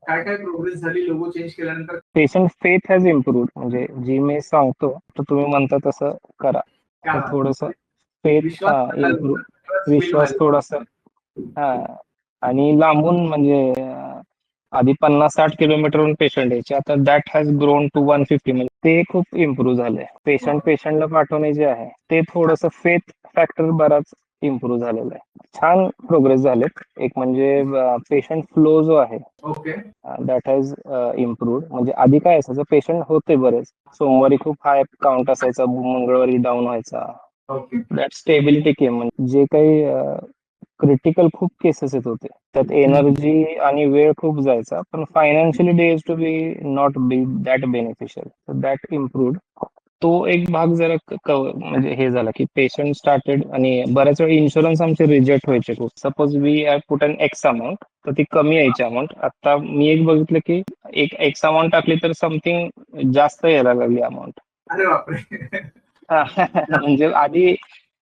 काय काय प्रोग्रेस झाली लोगो चेंज केल्यानंतर? पेशंट फेथ हॅज इम्प्रूव्ड, म्हणजे जी मी सांगतो तर तुम्ही म्हणता तसं करा, तर थोडस फेथ इम्प्रूव्ह, विश्वास थोडासा आणि लांबून म्हणजे आधी 50-60 किलोमीटरहून पेशंट यायचे, आता दॅट हॅज ग्रोन टू 150, म्हणजे ते खूप इम्प्रूव्ह झालंय. पेशंटला पाठवणे जे आहे ते थोडस फेथ फॅक्टर बराच इम्प्रूव्ह झालेला आहे. छान प्रोग्रेस झालेत. एक म्हणजे पेशंट फ्लो जो आहे दॅट हॅज इम्प्रूव्ड. म्हणजे आधी काय असायचं, पेशंट होते बरेच, सोमवारी खूप हाय काउंट असायचा, मंगळवारी डाऊन व्हायचा, दॅट स्टेबिलिटी केम. म्हणजे जे काही क्रिटिकल खूप केसेस येत होते त्यात एनर्जी आणि वेळ खूप जायचा, पण financially they is to be not be that beneficial, that improved. तो एक भाग जरा म्हणजे हे झाला की पेशंट स्टार्टेड, आणि बऱ्याच वेळा इन्शुरन्स आमचे रिजेक्ट व्हायचे खूप. Suppose we have put an X amount, तर ती कमी यायची अमाऊंट. आता मी एक बघितलं की एक एक्स अमाऊंट टाकली तर समथिंग जास्त यायला लागली अमाऊंट. अरे बापरे. म्हणजे आधी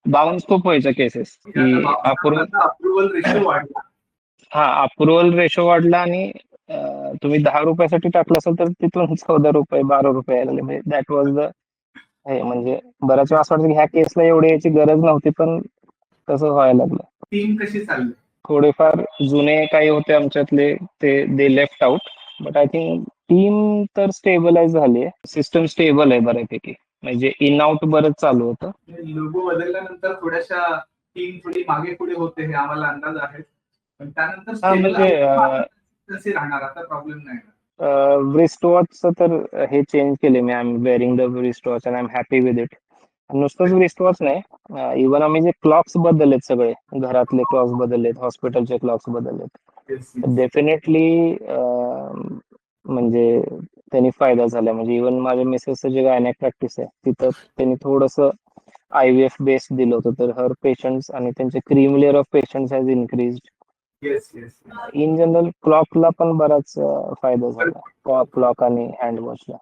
बाउन्स खूप व्हायच्या केसेस की अप्रुव्हल रेशो वाढला. अप्रुव्हल रेशो वाढला, आणि तुम्ही 10 रुपयासाठी टाकलं असेल तर तिथून 14 रुपये 12 रुपये यायला लागले. म्हणजे दॅट वॉज द म्हणजे बऱ्याच वेळा असं वाटतं की ह्या केसला एवढी याची गरज नव्हती, पण तसं व्हायला लागलं. टीम कशी चालली? थोडेफार जुने काही होते आमच्यातले ते they left out, but I think team तर स्टेबलाइज झाली आहे. सिस्टम स्टेबल आहे बऱ्यापैकी, म्हणजे इन आउट बरंच चालू होतं. लोगो बदलल्यानंतर थोड्याशा टीम थोडी मागे पुढे होते, हे आम्हाला अंदाज आहे, पण त्यानंतर कसे राहणार आता प्रॉब्लेम नाही. रिस्ट वॉचचं तर हे चेंज केले मी. I am wearing the wrist watch and I am happy with it. नुसतंच रिस्ट वॉच नाही, इव्हन आम्ही जे क्लॉक्स बदललेत, सगळे घरातले क्लॉक्स बदललेत, हॉस्पिटलचे क्लॉक्स बदललेत, डेफिनेटली म्हणजे त्यांनी फायदा झाला. म्हणजे इव्हन माझ्या मिसेसचं जे गायनॅक प्रॅक्टिस आहे तिथं त्यांनी थोडस IVF बेस्ड दिलं होतं, तर हर पेशंट्स आणि त्यांचे cream layer of patients has increase. In general क्लॉकला पण बराच फायदा झाला, क्लॉक आणि हँड वॉचला.